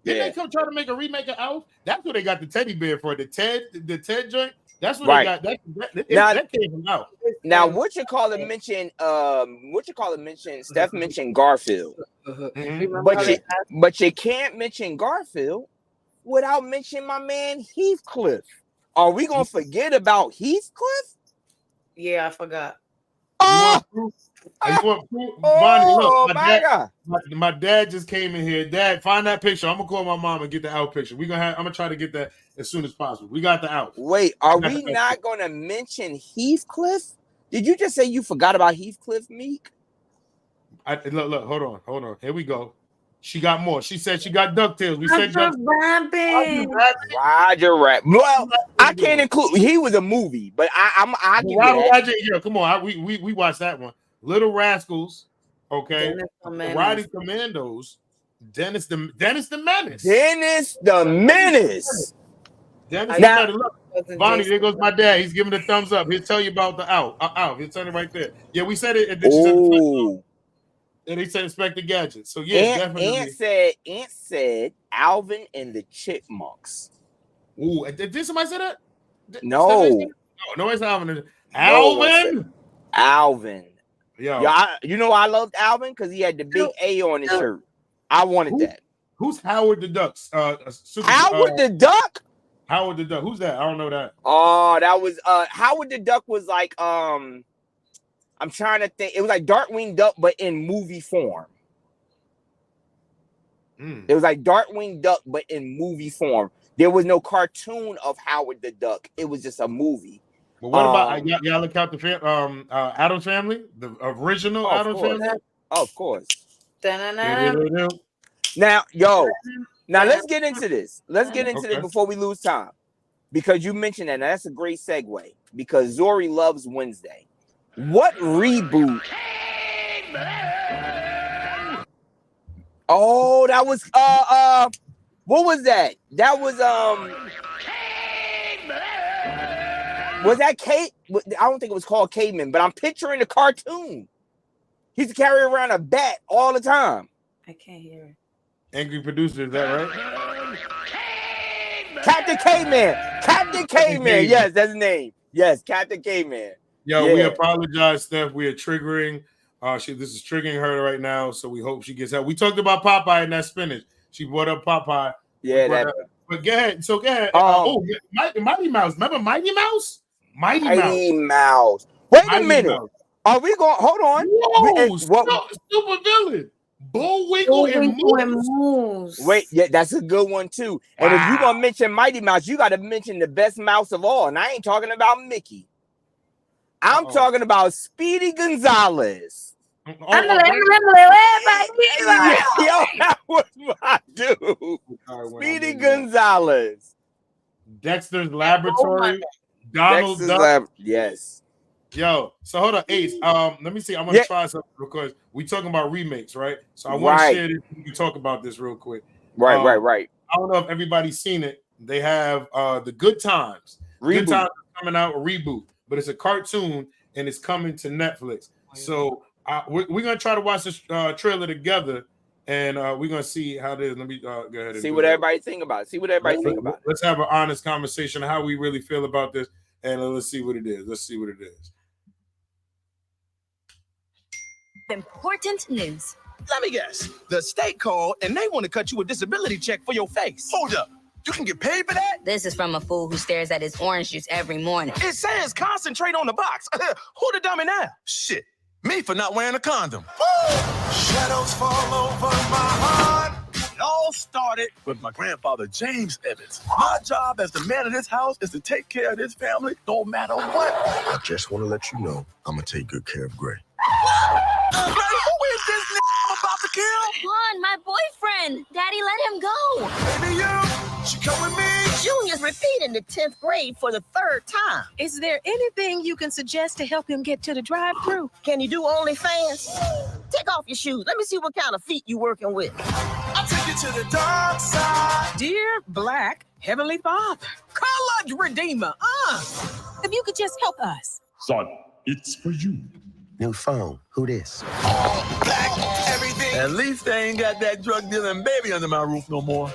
Didn't they come try to make a remake of Alf? That's what they got the teddy bear for. The Ted joint. That's what they got. That came from Alf. Now, mention Steph mentioned Garfield. Mm-hmm. But you can't mention Garfield without mentioning my man Heathcliff. Are we gonna forget about Heathcliff? Yeah, I forgot. Bonnie, look, my dad just came in here. Dad, find that picture. I'm gonna call my mom and get the Alf picture. I'm gonna try to get that as soon as possible. We got the Alf. Wait, are we not gonna mention Heathcliff? Did you just say you forgot about Heathcliff, Meek? Look, hold on. Here we go. She got more. She said she got DuckTales. We said Roger Rabbit. Well, I can't include. He was a movie, but I give you that. Yeah, come on. We watched that one. Little Rascals. Okay. Riding Commandos. Dennis the Menace. Bonnie, there goes my dad. He's giving a thumbs up. He'll tell you about the Alf. He'll tell you right there. Yeah, we said it. And then she said and they said Inspector Gadget. So yeah, definitely. Aunt said Alvin and the Chipmunks. Ooh, did somebody say that? No, it's Alvin. Alvin. Yo, you know I loved Alvin because he had the big A on his shirt. I wanted that. Who's Howard the Duck? Howard the Duck? Howard the Duck. Who's that? I don't know that. Oh, that was Howard the Duck was like I'm trying to think. It was like Darkwing Duck, but in movie form. It was like Darkwing Duck, but in movie form. There was no cartoon of Howard the Duck. It was just a movie. But what about y'all look out the Addams Family, the original Addams Family? Of course. Now, let's get into this. Let's get into this before we lose time, because you mentioned that. Now, that's a great segue because Zori loves Wednesday. What reboot? Oh, that was what was that? That was that Kate? I don't think it was called Caveman, but I'm picturing the cartoon. He used to carry around a bat all the time. I can't hear it. Angry producer, is that right? Captain K-Man. Captain K-Man. Yes, that's his name. Yes, Captain K-Man. Yo, we apologize, Steph. We are triggering. This is triggering her right now, so we hope she gets help. We talked about Popeye and that spinach. She brought up Popeye. Yeah, but go ahead. So go ahead. Mighty Mouse. Remember Mighty Mouse? Mighty Mouse. Wait a minute. Mouse. Are we going? Hold on. Whoa, super villain. Bullwinkle and Moose. Wait, yeah, that's a good one too. And if you're gonna mention Mighty Mouse, you got to mention the best mouse of all. And I ain't talking about Mickey. I'm talking about Speedy Gonzalez. That was my dude. Speedy Gonzalez. Dexter's Laboratory. Donald Duck. Yes. Yo, so hold on, Ace. Let me see. I'm gonna try something because we talking about remakes, right? So I want to share this. We can talk about this real quick. Right. I don't know if everybody's seen it. They have the Good Times. Reboot. Good Times is coming out, a reboot, but it's a cartoon and it's coming to Netflix. So we're gonna try to watch this trailer together, and we're gonna see how it is. Let me go ahead and see what everybody think about it. Let's have an honest conversation of how we really feel about this, and let's see what it is. Important news. Let me guess. The state called and they want to cut you a disability check for your face. Hold up. You can get paid for that? This is from a fool who stares at his orange juice every morning. It says concentrate on the box. Who the dummy now? Shit. Me for not wearing a condom. Shadows fall over my heart. It all started with my grandfather, James Evans. My job as the man of this house is to take care of this family no matter what. I just want to let you know I'm going to take good care of Gray. Who is this I'm about to kill? Juan, my boyfriend. Daddy, let him go. Baby, she come with me. Junior's repeating the 10th grade for the 3rd time. Is there anything you can suggest to help him get to the drive-thru? Can you do OnlyFans? Take off your shoes. Let me see what kind of feet you working with. I'll take you to the dark side. Dear Black Heavenly Father, College Redeemer, if you could just help us. Son, it's for you. New phone. Who this? All black, everything. At least I ain't got that drug dealing baby under my roof no more.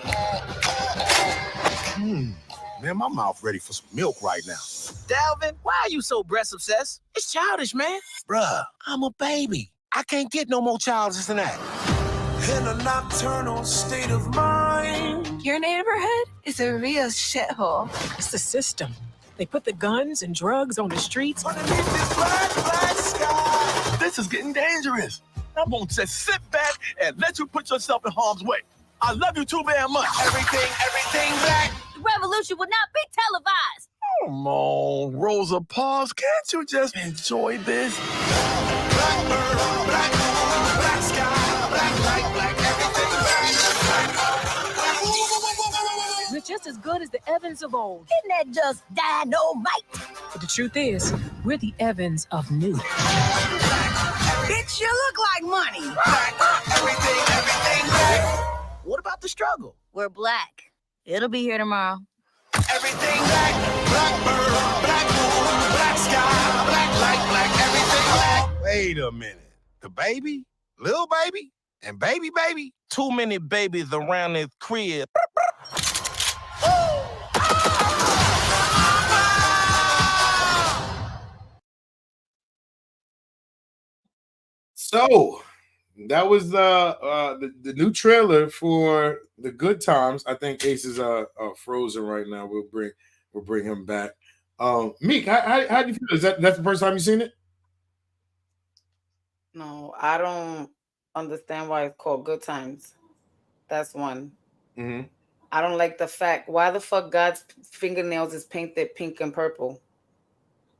Man, my mouth ready for some milk right now. Dalvin, why are you so breast obsessed? It's childish, man. Bruh, I'm a baby. I can't get no more childish than that. In a nocturnal state of mind. Your neighborhood is a real shithole. It's the system. They put the guns and drugs on the streets. Underneath this black sky. This is getting dangerous. I'm gonna just sit back and let you put yourself in harm's way. I love you too very much. Everything black. The revolution would not be televised. Come on, Rosa Parks, can't you just enjoy this? Black bird, black sky, black light, black everything black. We're just as good as the Evans of old. Isn't that just dynamite? But the truth is, we're the Evans of new. Bitch, you look like money. Black, everything black. What about the struggle? We're black. It'll be here tomorrow. Everything black, black bird, black moon, black sky, black light, black everything black. Wait a minute. The baby? Little baby? And baby? Too many babies around this crib. So that was the new trailer for the Good Times. I think Ace is frozen right now. We'll bring him back. Meek, how do you feel? Is that's the first time you've seen it? No, I don't understand why it's called Good Times. That's one. Mm-hmm. I don't like the fact why the fuck God's fingernails is painted pink and purple.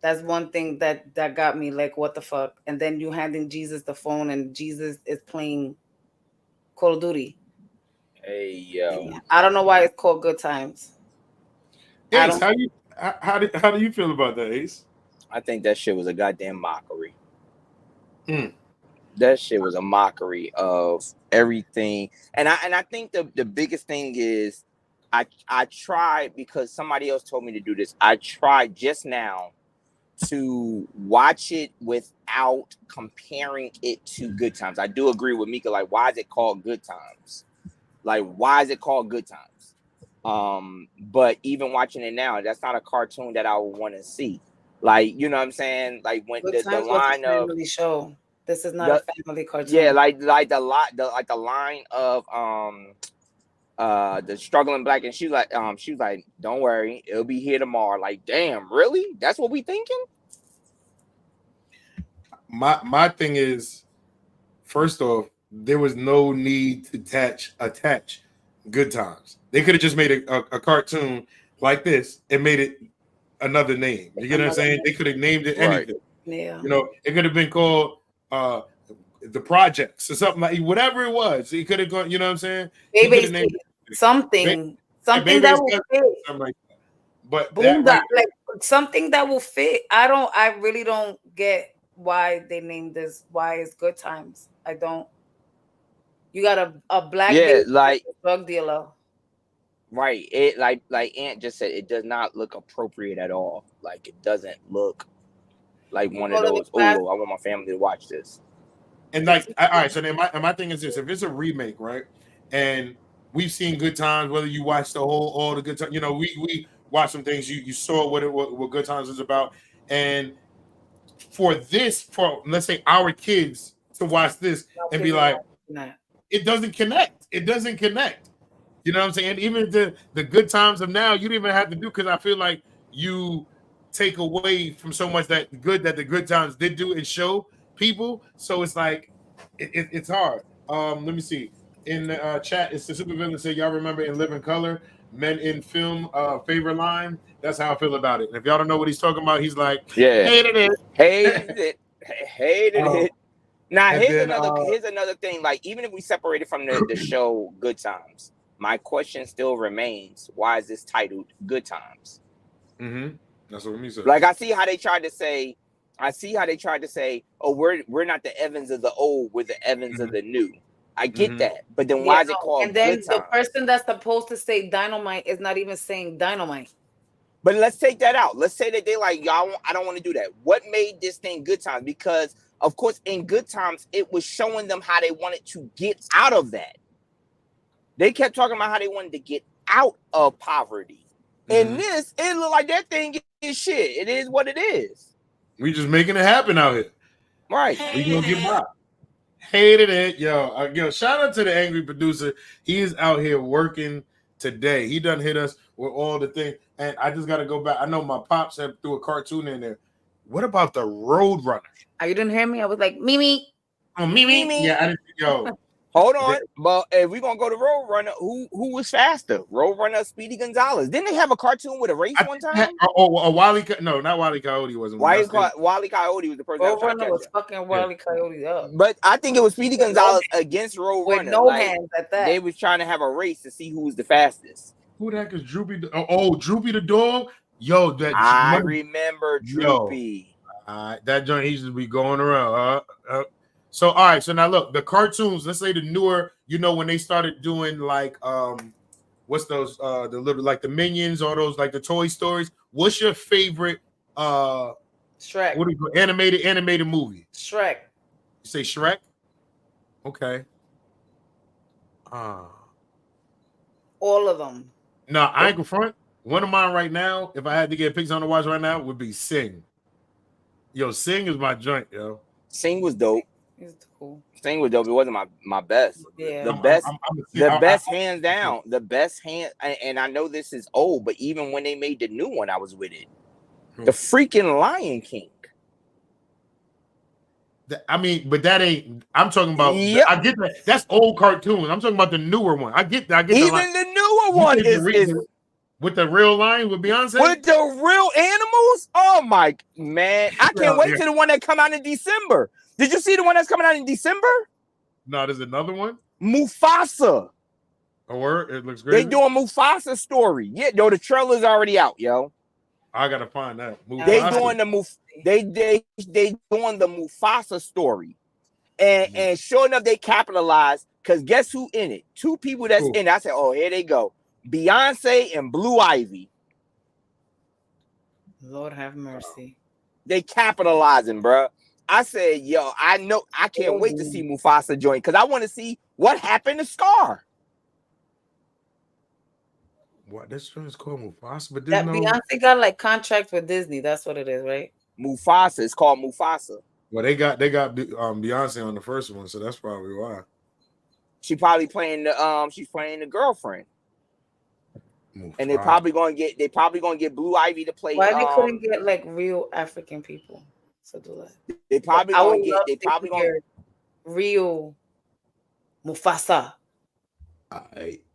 That's one thing that got me like, what the fuck? And then you handing Jesus the phone and Jesus is playing Call of Duty. Hey, yo. I don't know why it's called Good Times. Ace, how do you feel about that, Ace? I think that shit was a goddamn mockery. Mm. That shit was a mockery of everything. And I think the biggest thing is I tried, because somebody else told me to do this. I tried just now to watch it without comparing it to Good Times. I do agree with Mika. Like, why is it called Good Times? Like, why is it called Good Times? But even watching it now, that's not a cartoon that I would want to see. Like, you know what I'm saying? Like when the line of family show. This is not a family cartoon. Yeah, like the line of the struggling black, and she was like, don't worry, it'll be here tomorrow. Like, damn, really? That's what we thinking? My thing is, first off, there was no need to attach Good Times. They could have just made a cartoon like this and made it another name. You get what I'm saying? They could have named it anything. Yeah. You know, it could have been called The Projects or something like whatever it was. He could have gone, you know what I'm saying? Something that will fit. Something like that. But like something that will fit. I really don't get why they named this. Why it's Good Times. I don't. You got a black like drug dealer. Right. It like Aunt just said, it does not look appropriate at all. Like, it doesn't look like one of those. Oh, I want my family to watch this. And like, all right. So then my thing is this: if it's a remake, right, and we've seen Good Times, whether you watch all the Good Times, you know, we watched some things. You saw what Good Times is about, and for let's say our kids to watch this and be like, it doesn't connect. It doesn't connect. You know what I'm saying? Even the Good Times of now, you don't even have to do, because I feel like you take away from so much that the Good Times did do and show people. So it's like it's hard. Let me see. In the chat, it's the supervillain said, y'all remember in Living Color, Men in Film favorite line? That's how I feel about it. And if y'all don't know what he's talking about, he's like, hated it. Now here's another thing. Like, even if we separate it from the show Good Times, my question still remains: why is this titled Good Times? Mm-hmm. That's what we said. Like, I see how they tried to say, oh, we're not the Evans of the old, we're the Evans of the new. I get that, but then why is it called? And then Good Times? The person that's supposed to say dynamite is not even saying dynamite. But let's take that out. Let's say that they like, y'all, I don't want to do that. What made this thing Good Times? Because of course, in Good Times, it was showing them how they wanted to get out of that. They kept talking about how they wanted to get out of poverty. In this, it looked like that thing is shit. It is what it is. We just making it happen out here. Right. We gonna get by. Hated it. Yo, shout out to the angry producer. He is out here working today. He done hit us with all the things. And I just got to go back. I know my pops had threw a cartoon in there. What about the Road Runner? Oh, you didn't hear me? I was like, Mimi. Oh, Mimi? Yeah, I didn't. Yo. Hold on. But if we're going to go to Road Runner, who was faster? Road Runner, Speedy Gonzalez. Didn't they have a cartoon with a race one time? Wally. No, not Wally Coyote wasn't. Wally Coyote was the person. Road Runner was fucking Wally Coyote up. But I think it was Speedy Gonzalez against Road Runner. With no hands at that. They was trying to have a race to see who was the fastest. Who the heck is Droopy? Droopy the dog? Yo, I remember Droopy. That joint, he should be going around. So, all right. So now look, the cartoons, let's say the newer, you know, when they started doing like, what's those, the little, like the Minions, or those, like the Toy Stories. What's your favorite, Shrek. What do you call animated movie? Shrek. You say Shrek? Okay. All of them. No, I ain't gonna front. One of mine right now, if I had to get picks on the watch right now, would be Sing. Yo, Sing is my joint, yo. Sing was dope. It's cool. Sing was dope. It wasn't my best. Yeah. The best hands down. The best hand, and I know this is old, but even when they made the new one, I was with it. The freaking Lion King. I mean, but that ain't. I'm talking about. Yep. I get that. That's old cartoons. I'm talking about the newer one. I get that. Even the newer one is with the real lion with Beyonce. With the real animals. Oh my man! I can't wait to the one that come out in December. Did you see the one that's coming out in December? No, there's another one. Mufasa. It looks great. They doing Mufasa story. Yeah, yo, the trailer's already out, yo. I gotta find that. They doing the Mufasa story, and sure enough, they capitalized because guess who in it? Two people that's in it. I said, oh, here they go, Beyonce and Blue Ivy. Lord have mercy. They capitalizing, bro. I said, yo, I know, I can't wait to see Mufasa join because I want to see what happened to Scar. What this one is called Mufasa, but that Beyonce got like contract with Disney. That's what it is, right? Mufasa. It's called Mufasa. Well, they got Beyonce on the first one, so that's probably why. She probably playing the she's playing the girlfriend. Mufasa. And they probably gonna get Blue Ivy to play. Why they couldn't get like real African people to do that? They probably gonna get real Mufasa.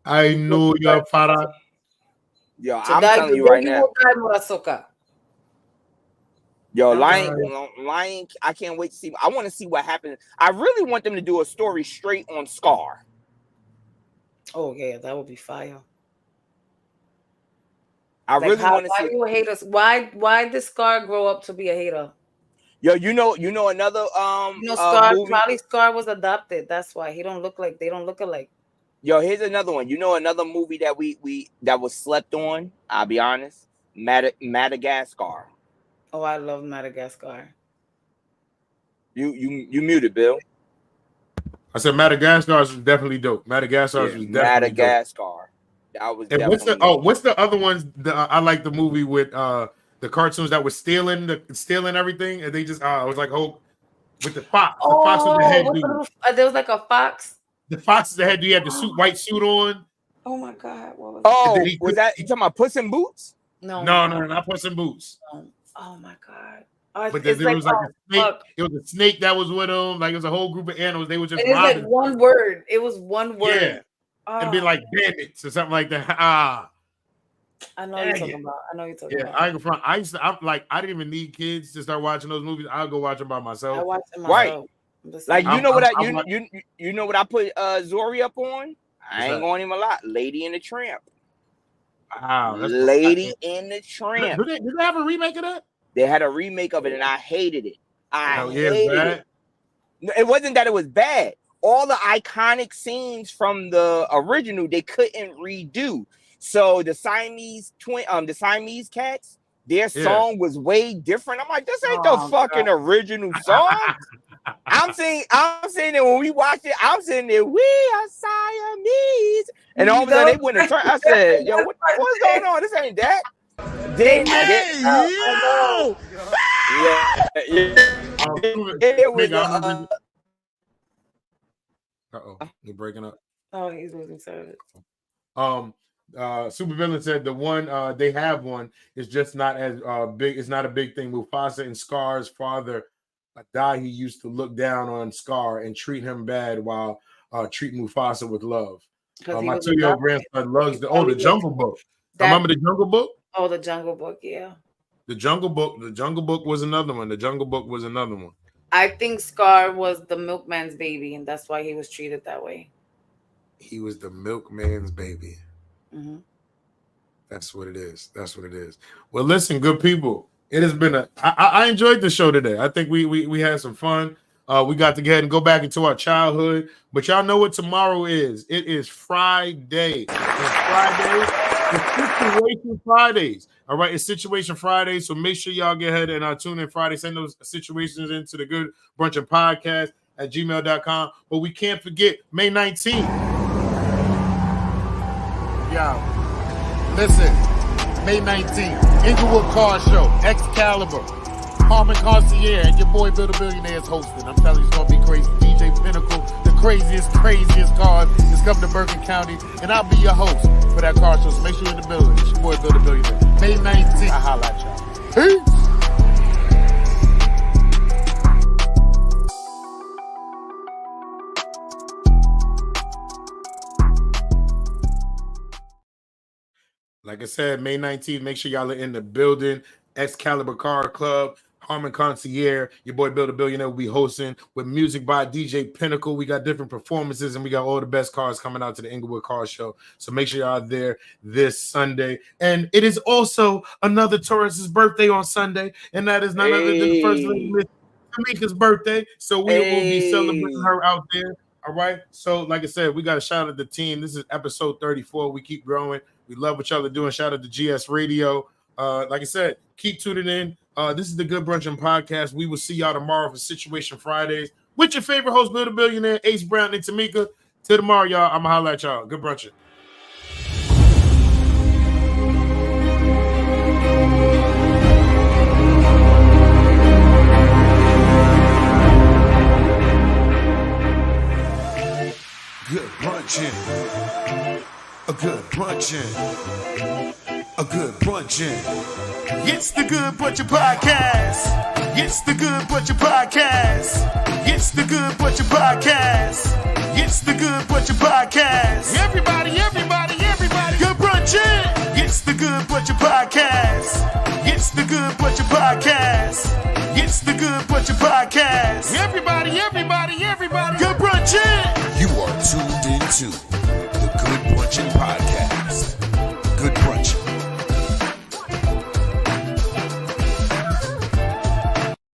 I know your father. Yo, I'm telling you right now. Yo, Lion, I can't wait to see. I want to see what happens. I really want them to do a story straight on Scar. Oh yeah, that would be fire. I really want to see. Why you a hater? Why did Scar grow up to be a hater? Yo, you know another Scar movie? Probably Scar was adopted. That's why they don't look alike. Yo, here's another one. You know another movie that that was slept on. I'll be honest, Madagascar. Oh, I love Madagascar. You muted, Bill. I said Madagascar is definitely dope. Madagascar is definitely Madagascar. Dope. That was. And what's the other ones? I like the movie with the cartoons that were stealing everything, and they just it was like with the fox. The fox with the head. There was like a fox. The fox is the head. You had the white suit on. Oh my god! What was was that? You talking about Puss in Boots? No, not Puss in Boots. Oh my god! But there was like a snake. It was a snake that was with them. Like it was a whole group of animals. They were just. It is like one word. It was one word. Yeah. It'd be like bandits or something like that. I know you're talking about. Yeah, I ain't front. I didn't even need kids to start watching those movies. I'll go watch them by myself. I watch them myself. Right. Like you know what I put Zori up on? I ain't going to even lie. Lady and the Tramp. Wow. Lady and the Tramp. Did they have a remake of that? They had a remake of it and I hated it. I hated it. It wasn't that it was bad. All the iconic scenes from the original they couldn't redo. So the Siamese cats, their song was way different. I'm like, this ain't the fucking original song. I'm saying that when we watched it, I'm saying that we are Siamese, and all of a sudden they went and turned. I said, yo, what's going on? This ain't that. It was you're breaking up. Oh, he's losing service. Supervillain said the one they have one is just not as big. It's not a big thing. Mufasa and Scar's father died. He used to look down on Scar and treat him bad while treat Mufasa with love. My 2-year-old grandson loves the Jungle Book. Remember the Jungle Book? Oh, the Jungle Book, yeah. The Jungle Book was another one. I think Scar was the milkman's baby, and that's why he was treated that way. He was the milkman's baby. Mm-hmm. That's what it is. Well, listen, good people. It has been I enjoyed the show today. I think we had some fun. We got to get ahead and go back into our childhood. But y'all know what tomorrow is. It is Friday. It's Situation Fridays. All right, it's Situation Fridays. So make sure y'all get ahead and tune in Friday. Send those situations into the Good Brunchin Podcast at gmail.com. But we can't forget May 19th. Yo, listen, May 19th, Inglewood Car Show, Excalibur, Harmon Concierge, and your boy Bill the Billionaire is hosting. I'm telling you, it's going to be crazy. DJ Pinnacle, the craziest cars is coming to Bergen County, and I'll be your host for that car show. So make sure you're in the building. It's your boy Bill the Billionaire. May 19th. I holla at y'all. Peace. Like I said, May 19th, make sure y'all are in the building. Excalibur Car Club, Harmon Concierge, your boy Bill the Billionaire will be hosting with music by DJ Pinnacle. We got different performances and we got all the best cars coming out to the Inglewood Car Show. So make sure y'all are there this Sunday. And it is also another Taurus's birthday on Sunday, and that is none other than the First Lady Miss Tamika's birthday. So we will be celebrating her out there. All right. So, like I said, we got a shout out to the team. This is episode 34. We keep growing. We love what y'all are doing. Shout out to GS Radio. Like I said, keep tuning in. This is the Good Brunchin Podcast. We will see y'all tomorrow for Situation Fridays with your favorite host, Bill the Billionaire, Ace Brown, and Tamika. Till tomorrow, y'all. I'm going to holler at y'all. Good Brunchin. brunchin'. A good brunchin'. It's the Good Brunchin Podcast. It's the Good Brunchin Podcast. It's the Good Brunchin Podcast. It's the Good Brunchin Podcast. Everybody. Good brunchin'. It's the Good Brunchin Podcast. It's the Good Brunchin Podcast. It's the Good Brunchin Podcast. Everybody. Good brunchin'. You are tuned into